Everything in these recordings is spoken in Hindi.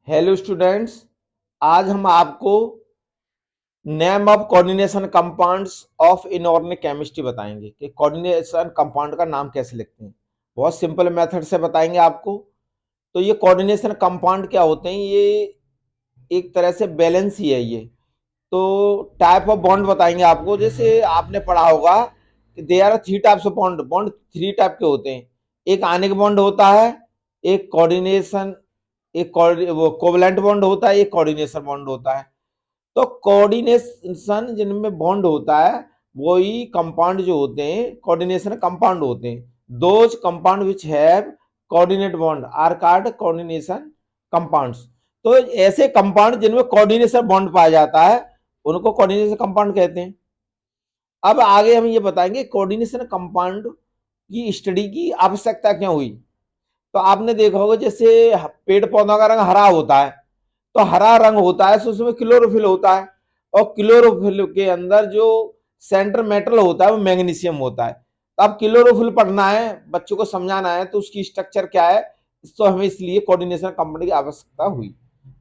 Hello students. आज हम आपको name of coordination compounds of inorganic chemistry बताएंगे कि कोऑर्डिनेशन कंपाउंड का नाम कैसे लिखते हैं। बहुत सिंपल मेथड से बताएंगे आपको। तो ये कोऑर्डिनेशन कंपाउंड क्या होते हैं, ये एक तरह से बैलेंस ही है ये। तो टाइप ऑफ बॉन्ड बताएंगे आपको। जैसे आपने पढ़ा होगा कि they are three types of bond. Bond three type के होते हैं। एक आयनिक बॉन्ड होता है, एक कोऑर्डिनेशन, एक कोवलेंट बॉन्ड होता है, एक कोऑर्डिनेशन बॉन्ड होता है। तो कोऑर्डिनेशन जिनमें बॉन्ड होता है वही कंपाउंड जो होते हैं कोऑर्डिनेशन कंपाउंड होते हैं। Those compound which have coordinate bond are called coordination compounds. तो ऐसे कंपाउंड जिनमें कोऑर्डिनेशन बॉन्ड पाया जाता है उनको कोऑर्डिनेशन कंपाउंड कहते हैं। अब आगे हम ये बताएंगे कोऑर्डिनेशन कंपाउंड की स्टडी की आवश्यकता क्यों हुई। तो आपने देखा होगा जैसे पेड़ पौधों का रंग हरा होता है, तो हरा रंग होता है तो उसमें क्लोरोफिल होता है, और क्लोरोफिल के अंदर जो सेंटर मेटल होता है वो मैग्नीशियम होता है। तो अब क्लोरोफिल पढ़ना है, बच्चों को समझाना है, तो उसकी स्ट्रक्चर क्या है, तो हमें इसलिए कोऑर्डिनेशन कंपाउंड की आवश्यकता हुई।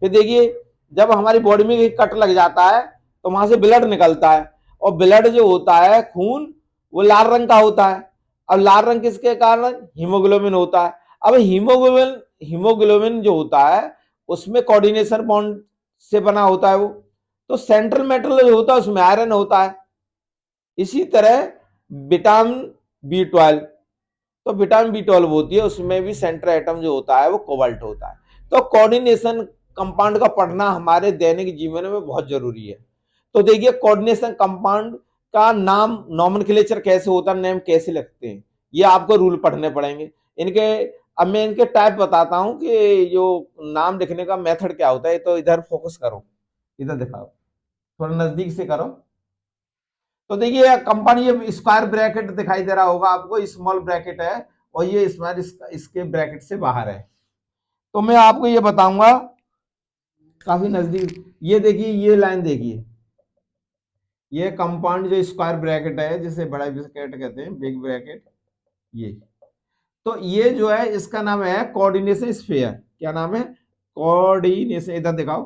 फिर देखिए, जब हमारी बॉडी में कट लग जाता है तो वहां से ब्लड निकलता है, और ब्लड जो होता है खून, वो लाल रंग का होता है। अब लाल रंग किसके कारण? हीमोग्लोबिन होता है। अब हीमोग्लोबिन हीमोग्लोबिन जो होता है उसमें कोऑर्डिनेशन बॉन्ड से बना होता है वो। तो सेंट्रल मेटल जो होता है उसमें आयरन होता है। इसी तरह विटामिन बी 12, तो विटामिन बी 12 होती है, उसमें भी सेंट्रल एटम जो होता है वो कोबाल्ट होता है। तो कोऑर्डिनेशन कंपाउंड का पढ़ना हमारे दैनिक जीवन में बहुत जरूरी है। तो देखिए, कोऑर्डिनेशन कंपाउंड का नाम नॉमेनक्लेचर कैसे होता है, नेम कैसे लगते हैं, ये आपको रूल पढ़ने पड़ेंगे इनके। अब मैं इनके टाइप बताता हूं कि जो नाम लिखने का मेथड क्या होता है। तो इधर फोकस करो, इधर दिखाओ, थोड़ा नजदीक से करो। तो देखिए कंपनी, ये स्क्वायर ब्रैकेट दिखाई दे रहा होगा आपको, स्मॉल ब्रैकेट है, और ये स्क्वायर इसके ब्रैकेट से बाहर है। तो मैं आपको ये बताऊंगा काफी नजदीक। ये देखिए, ये लाइन देखिए, ये कंपाउंड जो स्क्वायर ब्रैकेट है जिसे बड़ा ब्रैकेट कहते हैं, बिग ब्रैकेट, ये। तो ये जो है इसका नाम है कोऑर्डिनेशन स्फीयर। क्या नाम है? कोऑर्डिनेशन। इधर दिखाओ,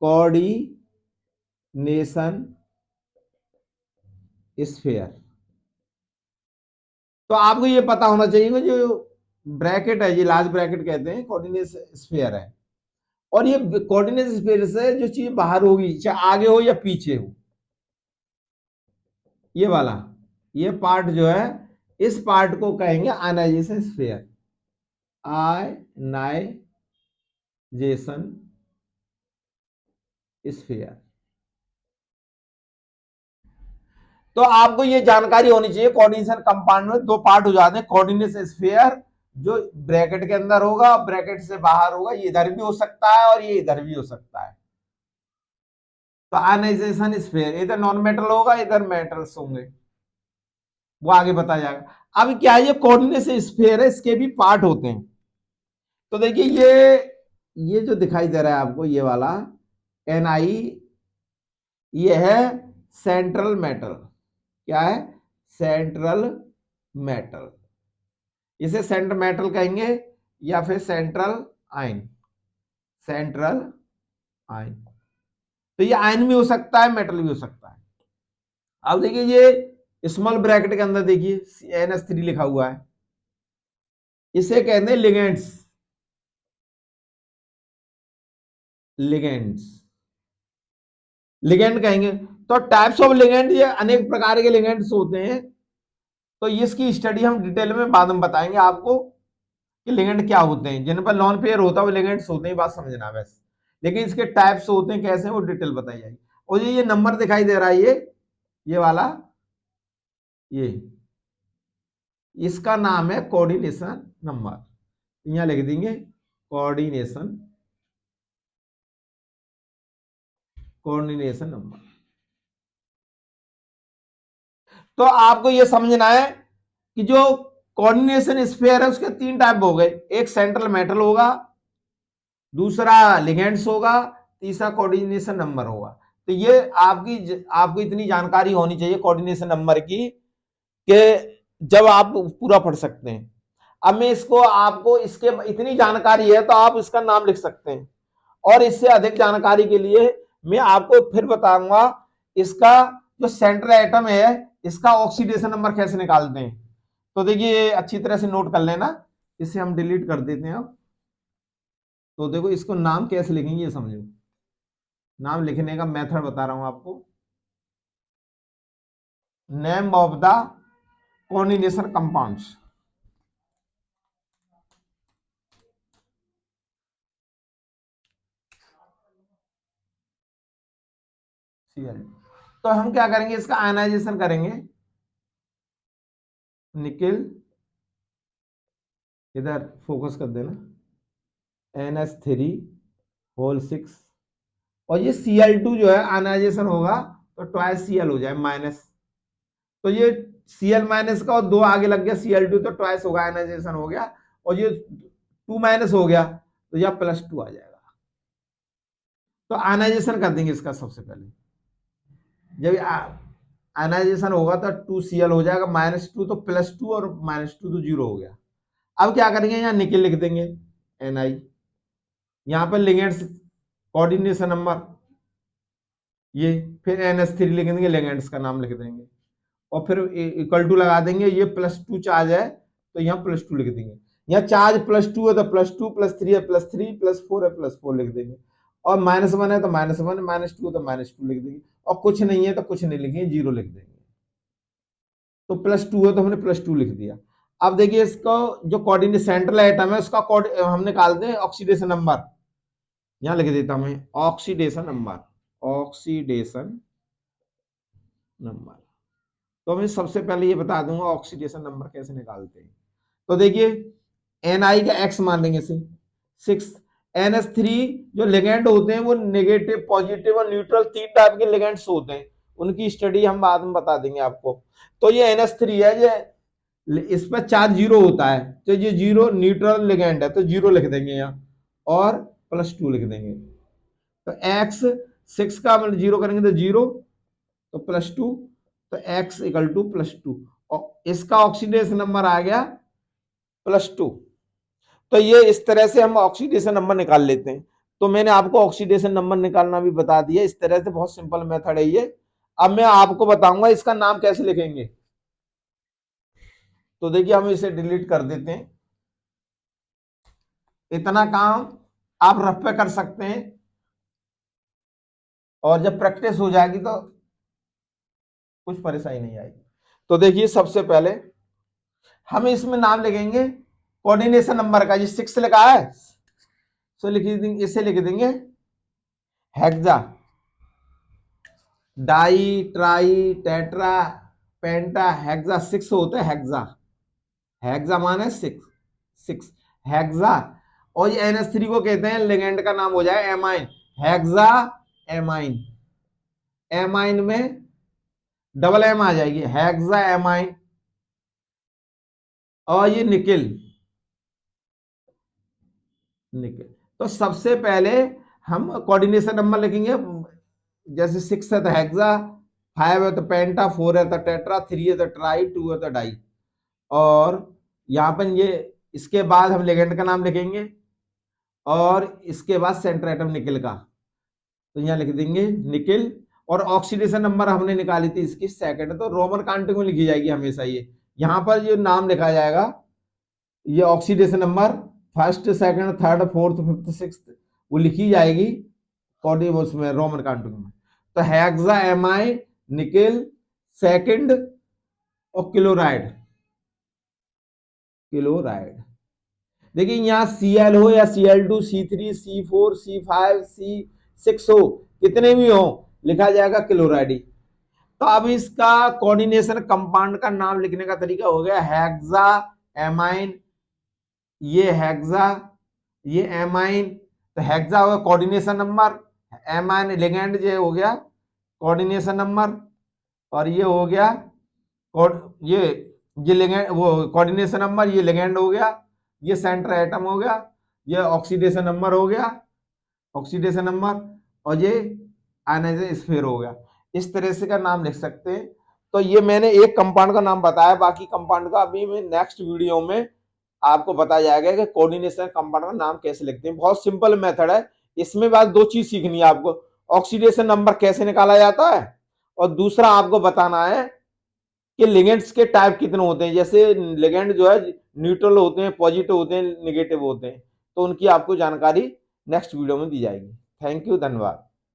कोऑर्डिनेशन स्फीयर। तो आपको ये पता होना चाहिए कि जो ब्रैकेट है, ये लार्ज ब्रैकेट कहते हैं, कोऑर्डिनेशन स्फीयर है। और ये कोऑर्डिनेशन स्फीयर से जो चीज बाहर होगी, चाहे आगे हो या पीछे हो, ये वाला, ये पार्ट जो है, इस पार्ट को कहेंगे आयनाइजेशन स्फीयर। Ionization sphere. तो आपको ये जानकारी होनी चाहिए, कोऑर्डिनेशन कंपाउंड में दो पार्ट हो जाते हैं। कोऑर्डिनेशन स्फीयर जो ब्रैकेट के अंदर होगा, ब्रैकेट से बाहर होगा, ये इधर भी हो सकता है और ये इधर भी हो सकता है। तो आयनाइजेशन स्फीयर, इधर नॉन मेटल होगा, इधर मेटल्स होंगे, वो आगे बताया जाएगा। अब क्या है, ये कोऑर्डिनेशन स्फीयर है, इसके भी पार्ट होते हैं। तो देखिए, ये जो दिखाई दे रहा है आपको, ये वाला Ni, ये है सेंट्रल मेटल। क्या है? Central metal. इसे सेंट्रल मेटल कहेंगे या फिर सेंट्रल आयन। Central ion. तो ये आयन भी हो सकता है, मेटल भी हो सकता है। अब देखिए, ये स्मॉल ब्रैकेट के अंदर देखिए NH3 लिखा हुआ है, इसे कहते हैं लिगेंड्स। लिगेंड्स, लिगेंड कहेंगे। तो टाइप्स ऑफ लिगेंड, ये अनेक प्रकार के लिगेंड्स होते हैं। तो इसकी स्टडी हम डिटेल में बाद में बताएंगे आपको कि लिगेंड क्या होते हैं। जिन पर लॉन पेयर होता है वो लिगेंड्स होते हैं, बात समझना बस। लेकिन इसके टाइप्स होते हैं कैसे, वो डिटेल बताई जाएगी। और ये नंबर दिखाई दे रहा है, ये वाला, ये इसका नाम है कोऑर्डिनेशन नंबर। यहां लिख देंगे कोऑर्डिनेशन, कोऑर्डिनेशन नंबर। तो आपको यह समझना है कि जो कोऑर्डिनेशन स्फीयर है उसके तीन टाइप हो गए। एक सेंट्रल मेटल होगा, दूसरा लिगेंड्स होगा, तीसरा कोऑर्डिनेशन नंबर होगा। तो ये आपको इतनी जानकारी होनी चाहिए कोऑर्डिनेशन नंबर की कि जब आप पूरा पढ़ सकते हैं। अब मैं इसको आपको, इसके इतनी जानकारी है तो आप इसका नाम लिख सकते हैं। और इससे अधिक जानकारी के लिए मैं आपको फिर बताऊंगा इसका जो सेंट्रल एटम है इसका ऑक्सीडेशन नंबर कैसे निकालते हैं। तो देखिए अच्छी तरह से नोट कर लेना, इसे हम डिलीट कर देते हैं अब। तो देखो इसको नाम कैसे लिखेंगे ये समझो, नाम लिखने का मेथड बता रहा हूं आपको। Name of the coordination compounds, Cl। तो हम क्या करेंगे, इसका आयनाइजेशन करेंगे। निकेल, इधर फोकस कर देना, NH3 होल 6, और ये Cl2 जो है आयनाइजेशन होगा तो ट्वाइस Cl हो जाए माइनस, तो ये Cl माइनस का और 2 आगे लग गया Cl2 तो ट्वाइस होगा, आयनाइजेशन हो गया, और ये 2 माइनस हो गया तो यह +2 आ जाएगा। तो आयनाइजेशन कर देंगे इसका सबसे पहले, जब आयनाइजेशन होगा तो 2Cl हो जाएगा, -2 तो +2 और -2 तो 0 हो गया। अब क्या करेंगे, यहाँ निकेल लिख देंगे Ni, यहाँ पर लिगेंड्स कोऑर्डिनेशन नंबर ये, फिर NH3 लिख देंगे, लिगेंड्स का नाम लिख देंगे, और फिर इक्वल टू लगा देंगे, ये +2 चार्ज है तो यहाँ +2 लिख देंगे, यहाँ चार्ज +2 है तो +2, +3 है +3, +4 है +4 लिख देंगे, और -1 है तो -1, -2 है तो -2 लिख देंगे, और कुछ नहीं है तो कुछ नहीं लिखेंगे, 0 लिख देंगे। तो +2 है तो हमने +2 लिख दिया। अब देखिए इसको जो कोऑर्डिनेट सेंट्रल एटम है उसका हम निकालते हैं ऑक्सीडेशन नंबर, यहां लिख देता हूं मैं ऑक्सीडेशन नंबर, ऑक्सीडेशन नंबर। तो मैं सबसे पहले ये बता दूंगा ऑक्सीडेशन नंबर कैसे निकालते हैं। तो देखिए Ni का x मान लेंगे इसे 6, NH3 जो लिगेंड होते हैं वो नेगेटिव, पॉजिटिव और न्यूट्रल 3 टाइप के लिगेंड्स होते हैं, उनकी स्टडी हम बाद में बता देंगे आपको। तो ये NH3 है, ये इस पर चार्ज 0 होता है तो ये 0 न्यूट्रल लिगेंड है तो 0 लिख देंगे यहाँ, और +2 लिख देंगे। तो x 6 का मतलब 0 करेंगे तो 0, तो +2, तो x = +2, और इसका ऑक्सीडेशन नंबर आ गया +2। तो ये इस तरह से हम ऑक्सीडेशन नंबर निकाल लेते हैं। तो मैंने आपको ऑक्सीडेशन नंबर निकालना भी बता दिया, इस तरह से बहुत सिंपल मेथड है ये। अब मैं आपको बताऊंगा इसका नाम कैसे लिखेंगे। तो देखिए हम इसे डिलीट कर देते हैं, इतना काम आप रफ पे कर सकते हैं, और जब प्रैक्टिस हो जाएगी तो कुछ परेशानी नहीं आएगी। तो देखिए सबसे पहले हम इसमें नाम लिखेंगे कोऑर्डिनेशन नंबर का, ये 6 लिखा है तो लिख देंगे, इसे लिख देंगे हेक्सा, डाई ट्राई टेट्रा पेंटा हेक्सा, 6 होता है हेक्सा, हेक्सा माने 6 हेक्सा। और ये NH3 को कहते हैं, लिगेंड का नाम हो जाए एमाइन, हेक्सा एमाइन, एमाइन में डबल M आ जाएगी, हेक्सा एमाइन। और ये निकेल, निकेल। तो सबसे पहले हम कोऑर्डिनेशन नंबर लिखेंगे, जैसे 6 है तो हेक्सा, 5 है तो पेंटा, 4 है तो टेट्रा, 3 है तो ट्राई, 2 है तो डाई। और यहाँ पर ये इसके बाद हम लिगेंड का नाम लिखेंगे, और इसके बाद सेंटर एटम निकेल का, तो यहाँ लिख देंगे निकेल। और ऑक्सीडेशन नंबर हमने निकाली थी इसकी सेकंड, तो रोमन कांटिंग में लिखी जाएगी हमेशा ये, यहाँ पर जो नाम लिखा जाएगा ये oxidation number 1st 2nd 3rd 4th 5th 6th वो लिखी जाएगी उसमें रोमन कांटिंग में। तो हेक्सा एमाइन, निकेल, सेकंड, और क्लोराइड, क्लोराइड। देखिए यहाँ Cl हो या Cl2 C3 C4 C5 C6 हो, कितने भी हो लिखा जाएगा क्लोराइड। तो अब इसका कोऑर्डिनेशन कंपाउंड का नाम लिखने का तरीका हो गया हेक्सा एमाइन, ये हेक्सा ये एमाइन, तो हेक्सा होगा कोऑर्डिनेशन नंबर, एमाइन लिगेंड ये हो गया कोऑर्डिनेशन नंबर, और ये हो गया ये लिगेंड वो कोऑर्डिनेशन नंबर, ये लिगेंड हो गया, ये सेंटर एटम हो गया, ये ऑक्सीडेशन नंबर हो गया, ऑक्सीडेशन नंबर, और ये आयनाइजेशन स्फीयर हो गया। इस तरह से का नाम लिख सकते हैं। तो ये मैंने एक कंपाउंड का नाम बताया, बाकी कंपाउंड का अभी मैं नेक्स्ट वीडियो में आपको बताया जाएगा कि कोऑर्डिनेशन कंपाउंड का नाम कैसे लिखते हैं। बहुत सिंपल मेथड है, इसमें बात दो चीज सीखनी है आपको, ऑक्सीडेशन नंबर कैसे निकाला जाता है, और दूसरा आपको बताना है कि लिगेंड्स के टाइप कितने होते हैं। जैसे लिगेंड जो है न्यूट्रल होते हैं, पॉजिटिव होते हैं, निगेटिव होते हैं, तो उनकी आपको जानकारी नेक्स्ट वीडियो में दी जाएगी। थैंक यू, धन्यवाद।